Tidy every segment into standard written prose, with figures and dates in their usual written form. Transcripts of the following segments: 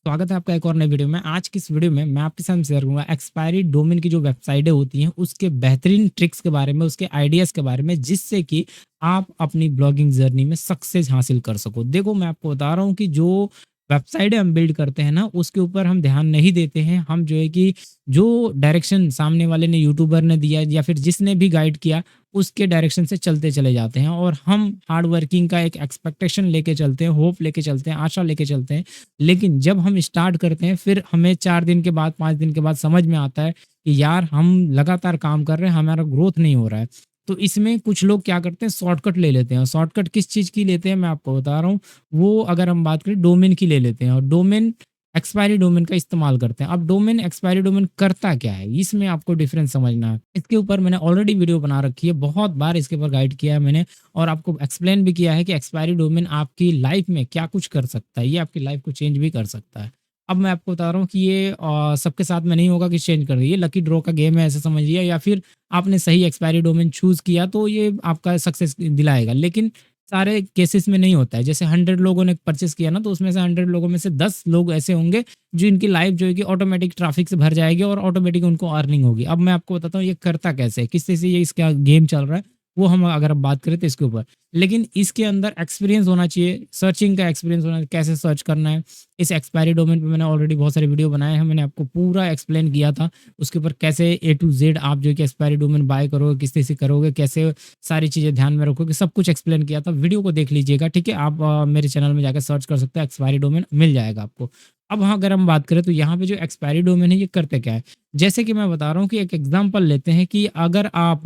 स्वागत है आपका एक और नई वीडियो में। आज की इस वीडियो में मैं आपके साथ शेयर करूंगा एक्सपायरी डोमेन की जो वेबसाइटें होती हैं उसके बेहतरीन ट्रिक्स के बारे में, उसके आइडियाज़ के बारे में, जिससे कि आप अपनी ब्लॉगिंग जर्नी में सक्सेस हासिल कर सको। देखो, मैं आपको बता रहा हूँ कि जो वेबसाइटें हम बिल्ड करते हैं ना, उसके ऊपर हम ध्यान नहीं देते हैं। हम जो है कि जो डायरेक्शन सामने वाले ने, यूट्यूबर ने दिया या फिर जिसने भी गाइड किया, उसके डायरेक्शन से चलते चले जाते हैं और हम हार्ड वर्किंग का एक एक्सपेक्टेशन लेके चलते हैं, होप लेके चलते हैं, आशा लेके चलते हैं। लेकिन जब हम स्टार्ट करते हैं, फिर हमें 4 दिन के बाद, 5 दिन के बाद समझ में आता है कि यार हम लगातार काम कर रहे हैं, हमारा ग्रोथ नहीं हो रहा है। तो इसमें कुछ लोग क्या करते हैं, शॉर्टकट ले लेते हैं। और शॉर्टकट किस चीज़ की लेते हैं मैं आपको बता रहा हूँ। वो अगर हम बात करें डोमेन की ले लेते हैं और डोमेन एक्सपायरी डोमेन का इस्तेमाल करते हैं। अब डोमेन एक्सपायरी डोमेन करता क्या है, इसमें आपको डिफरेंस समझना है। इसके ऊपर मैंने ऑलरेडी वीडियो बना रखी है, बहुत बार इसके ऊपर गाइड किया है मैंने और आपको एक्सप्लेन भी किया है कि एक्सपायरी डोमेन आपकी लाइफ में क्या कुछ कर सकता है, ये आपकी लाइफ को चेंज भी कर सकता है। अब मैं आपको बता रहा हूँ कि ये सबके साथ में नहीं होगा कि चेंज कर ये लकी ड्रॉ का गेम है, ऐसा समझिए, या फिर आपने सही एक्सपायरी डोमेन चूज़ किया तो ये आपका सक्सेस दिलाएगा। लेकिन सारे केसेस में नहीं होता है। जैसे 100 लोगों ने परचेस किया ना, तो उसमें से 100 लोगों में से 10 लोग ऐसे होंगे जो इनकी लाइफ जो है कि ऑटोमेटिक ट्रैफिक से भर जाएगी और ऑटोमेटिक उनको अर्निंग होगी। अब मैं आपको बताता हूँ ये करता कैसे है, किस तरह से ये इसका गेम चल रहा है, वो हम अगर अब बात करें तो इसके ऊपर। लेकिन इसके अंदर एक्सपीरियंस होना चाहिए, सर्चिंग का एक्सपीरियंस होना चाहिए, कैसे सर्च करना है। इस एक्सपायरी डोमेन पे मैंने ऑलरेडी बहुत सारे वीडियो बनाए हैं, मैंने आपको पूरा एक्सप्लेन किया था। उसके ऊपर कैसे ए टू जेड आप जो है कि एक्सपायरी डोमेन बाय करोगे, किस तरह से करोगे, कैसे सारी चीज़ें ध्यान में रखोगे, सब कुछ एक्सप्लेन किया था। वीडियो को देख लीजिएगा, ठीक है। आप मेरे चैनल में जाकर सर्च कर सकते हैं, एक्सपायरी डोमेन मिल जाएगा आपको। अब हाँ, अगर हम बात करें तो यहाँ पे जो एक्सपायरी डोमेन है ये करते क्या है। जैसे कि मैं बता रहा हूँ कि एक एग्जांपल लेते हैं कि अगर आप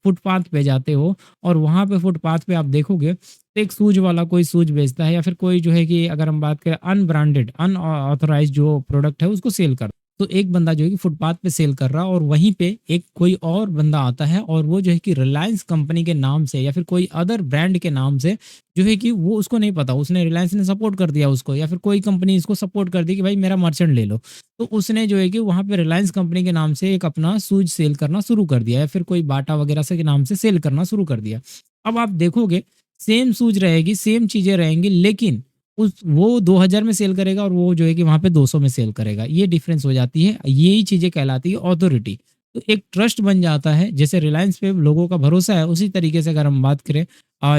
फुटपाथ पे जाते हो और वहाँ पे फुटपाथ पे आप देखोगे तो एक शूज वाला कोई शूज बेचता है, या फिर कोई जो है कि अगर हम बात करें अनब्रांडेड अनऑथराइज्ड जो प्रोडक्ट है उसको सेल कर। तो एक बंदा जो है कि फुटपाथ पे सेल कर रहा है और वहीं पे एक कोई और बंदा आता है और वो जो है कि रिलायंस कंपनी के नाम से या फिर कोई अदर ब्रांड के नाम से जो है कि वो उसको नहीं पता, उसने रिलायंस ने सपोर्ट कर दिया उसको, या फिर कोई कंपनी इसको सपोर्ट कर दी कि भाई मेरा मर्चेंट ले लो। तो उसने जो है कि वहाँ पे रिलायंस कंपनी के नाम से एक अपना शूज सेल करना शुरू कर दिया, या फिर कोई बाटा वगैरह से के नाम से सेल करना शुरू कर दिया। अब आप देखोगे सेम शूज रहेगी, सेम चीज़ें रहेंगी, लेकिन उस वो 2000 में सेल करेगा और वो जो है कि वहाँ पे 200 में सेल करेगा। ये डिफरेंस हो जाती है, यही चीज़ें कहलाती है ऑथोरिटी। तो एक ट्रस्ट बन जाता है, जैसे रिलायंस पे लोगों का भरोसा है, उसी तरीके से अगर हम बात करें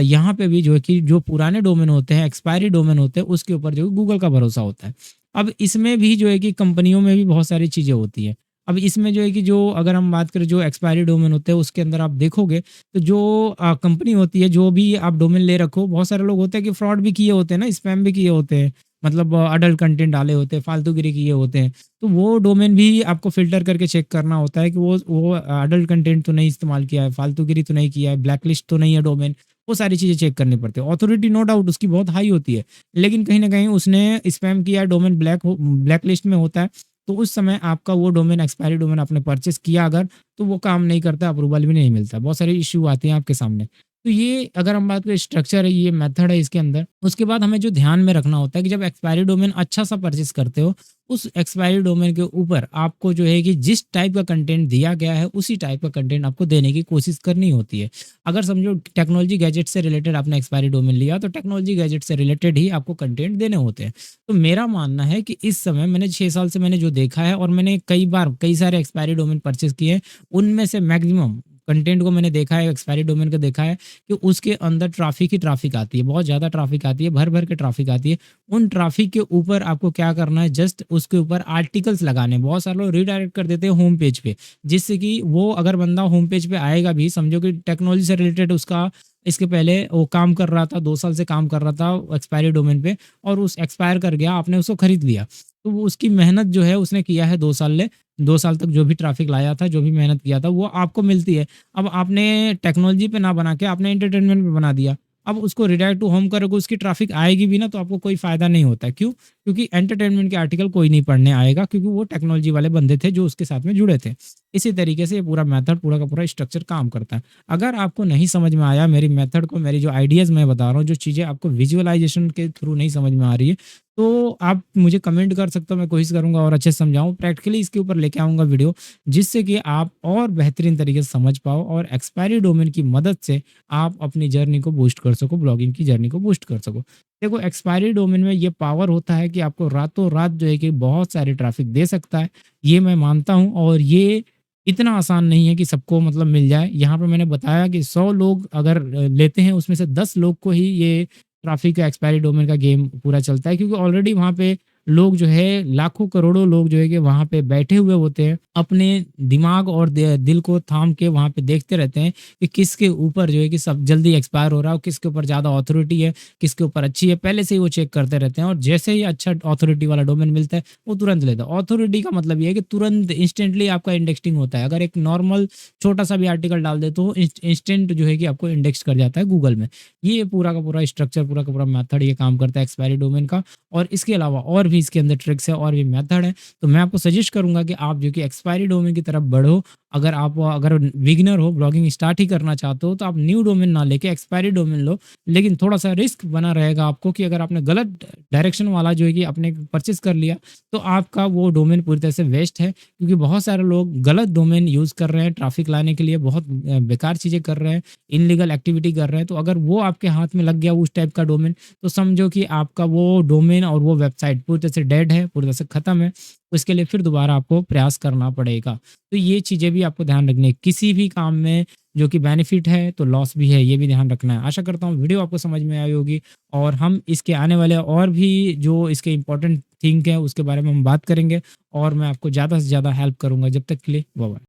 यहाँ पे भी जो है कि जो पुराने डोमेन होते हैं, एक्सपायरी डोमेन होते हैं, उसके ऊपर जो है गूगल का भरोसा होता है। अब इसमें भी जो है कि कंपनियों में भी बहुत सारी चीज़ें होती हैं। अब इसमें जो है कि जो अगर हम बात करें जो एक्सपायरी डोमेन होते हैं उसके अंदर आप देखोगे तो जो कंपनी होती है, जो भी आप डोमेन ले रखो, बहुत सारे लोग होते हैं कि फ्रॉड भी किए होते हैं ना, स्पैम भी किए होते हैं, मतलब अडल्ट कंटेंट डाले होते हैं, फालतूगिरी किए होते हैं। तो वो डोमेन भी आपको फ़िल्टर करके चेक करना होता है कि वो अडल्ट कंटेंट तो नहीं इस्तेमाल किया है, फालतूगिरी तो नहीं किया है, ब्लैक लिस्ट तो नहीं है डोमेन। वो सारी चीज़ें चेक करनी पड़ती है। ऑथोरिटी नो डाउट उसकी बहुत हाई होती है, लेकिन कहीं न कहीं उसने स्पैम किया है, डोमेन ब्लैक लिस्ट में होता है। तो उस समय आपका वो डोमेन, एक्सपायरी डोमेन आपने परचेज़ किया अगर, तो वो काम नहीं करता, अप्रूवल भी नहीं मिलता। बहुत सारे इश्यू आते हैं आपके सामने। तो ये अगर हम बात करें स्ट्रक्चर है, ये मेथड है इसके अंदर। उसके बाद हमें जो ध्यान में रखना होता है कि जब एक्सपायरी डोमेन अच्छा-सा परचेज़ करते हो, उस एक्सपायरी डोमेन के ऊपर आपको जो है कि जिस टाइप का कंटेंट दिया गया है, उसी टाइप का कंटेंट आपको देने की कोशिश करनी होती है। अगर समझो टेक्नोलॉजी गैजेट से रिलेटेड आपने एक्सपायरी डोमेन लिया, तो टेक्नोलॉजी गैजेट से रिलेटेड ही आपको कंटेंट देने होते हैं। तो मेरा मानना है कि इस समय मैंने 6 साल से मैंने जो देखा है और मैंने कई बार कई सारे एक्सपायरी डोमेन परचेज़ किए हैं, उनमें से मैक्सिमम कंटेंट को मैंने देखा है, एक्सपायरी डोमेन को देखा है कि उसके अंदर ट्रैफ़िक ही ट्रैफ़िक आती है, बहुत ज़्यादा ट्रैफ़िक आती है, भर-भर के ट्रैफ़िक आती है। उन ट्रैफ़िक के ऊपर आपको क्या करना है, जस्ट उसके ऊपर आर्टिकल्स लगाने हैं। बहुत सारे लोग रीडायरेक्ट कर देते हैं होम पेज पे, जिससे कि वो अगर बंदा होम पेज पे आएगा भी, समझो कि टेक्नोलॉजी से रिलेटेड उसका इसके पहले वो काम कर रहा था, 2 साल से काम कर रहा था एक्सपायरी डोमेन पे, और उस एक्सपायर कर गया, आपने उसको खरीद लिया। तो वो उसकी मेहनत जो है उसने किया है 2 साल 2 साल तक जो भी ट्रैफ़िक लाया था, जो भी मेहनत किया था, वो आपको मिलती है। अब आपने टेक्नोलॉजी पे ना बना के आपने एंटरटेनमेंट पे बना दिया। अब उसको रिडायरेक्ट टू होम करोगे, उसकी ट्रैफ़िक आएगी भी ना, तो आपको कोई फ़ायदा नहीं होता है। क्यों? क्योंकि एंटरटेनमेंट के आर्टिकल कोई नहीं पढ़ने आएगा, क्योंकि वो टेक्नोलॉजी वाले बंदे थे जो उसके साथ में जुड़े थे। इसी तरीके से ये पूरा मेथड, पूरा का पूरा स्ट्रक्चर काम करता है। अगर आपको नहीं समझ में आया मेरी मेथड को, मेरी जो आइडियाज़ मैं बता रहा हूँ, जो चीज़ें आपको विजुअलाइज़ेशन के थ्रू नहीं समझ में आ रही है, तो आप मुझे कमेंट कर सकते हो, मैं कोशिश करूँगा और अच्छे से समझाऊँ। प्रैक्टिकली इसके ऊपर लेके आऊँगा वीडियो, जिससे कि आप और बेहतरीन तरीके से समझ पाओ और एक्सपायरी डोमेन की मदद से आप अपनी जर्नी को बूस्ट कर सको, ब्लॉगिंग की जर्नी को बूस्ट कर सको। देखो एक्सपायरी डोमेन में ये पावर होता है कि आपको रातों-रात जो है कि बहुत सारे ट्रैफ़िक दे सकता है। ये मैं मानता हूँ और ये इतना आसान नहीं है कि सबको मतलब मिल जाए। यहाँ पे मैंने बताया कि 100 लोग अगर लेते हैं उसमें से 10 लोग को ही ये ट्रैफ़िक या एक्सपायरी डोमेन का गेम पूरा चलता है क्योंकि ऑलरेडी वहाँ पे लोग जो है लाखों करोड़ों लोग जो है कि वहाँ पे बैठे हुए होते हैं। अपने दिमाग और दिल को थाम के वहाँ पे देखते रहते हैं कि किसके ऊपर जो है कि सब जल्दी एक्सपायर हो रहा है और किसके ऊपर ज़्यादा अथॉरिटी है, किसके ऊपर अच्छी है, पहले से ही वो चेक करते रहते हैं और जैसे ही अच्छा अथॉरिटी वाला डोमेन मिलता है, वो तुरंत लेता है। अथॉरिटी का मतलब ये है कि तुरंत इंस्टेंटली आपका इंडेक्सिंग होता है। अगर एक नॉर्मल छोटा-सा भी आर्टिकल डाल दे तो इंस्टेंट जो है कि आपको इंडेक्स कर जाता है गूगल में। ये पूरा का पूरा स्ट्रक्चर, पूरा का पूरा मेथड ये काम करता है एक्सपायरी डोमेन का और इसके अलावा और भी इसके अंदर ट्रिक्स है और भी मेथड है। तो मैं आपको सजेस्ट करूँगा कि आप जो कि एक्सपायरी डोमेन की तरफ बढ़ो। अगर बिगिनर हो, ब्लॉगिंग स्टार्ट ही करना चाहते हो तो आप न्यू डोमेन ना लेके एक्सपायरी डोमेन लो। लेकिन थोड़ा-सा रिस्क बना रहेगा आपको कि अगर आपने गलत डायरेक्शन वाला जो है कि आपने परचेज़ कर लिया, तो आपका वो डोमेन पूरी तरह से वेस्ट है क्योंकि बहुत सारे लोग गलत डोमेन यूज़ कर रहे हैं ट्रैफ़िक लाने के लिए, बहुत बेकार चीज़ें कर रहे हैं, इल्लीगल एक्टिविटी कर रहे हैं। तो अगर वो आपके हाथ में लग गया उस टाइप का डोमेन, तो समझो कि आपका वो डोमेन और वो वेबसाइट पूरी तरह से डेड है, पूरी तरह से खत्म है। उसके लिए फिर दोबारा आपको प्रयास करना पड़ेगा। तो ये चीज़ें भी आपको ध्यान रखनी है। किसी भी काम में जो कि बेनिफिट है तो लॉस भी है, ये भी ध्यान रखना है। आशा करता हूँ वीडियो आपको समझ में आई होगी और हम इसके आने वाले और भी जो इसके इम्पोर्टेंट थिंग है उसके बारे में हम बात करेंगे और मैं आपको ज़्यादा से ज़्यादा हेल्प करूँगा। जब तक के लिए बाय बाय।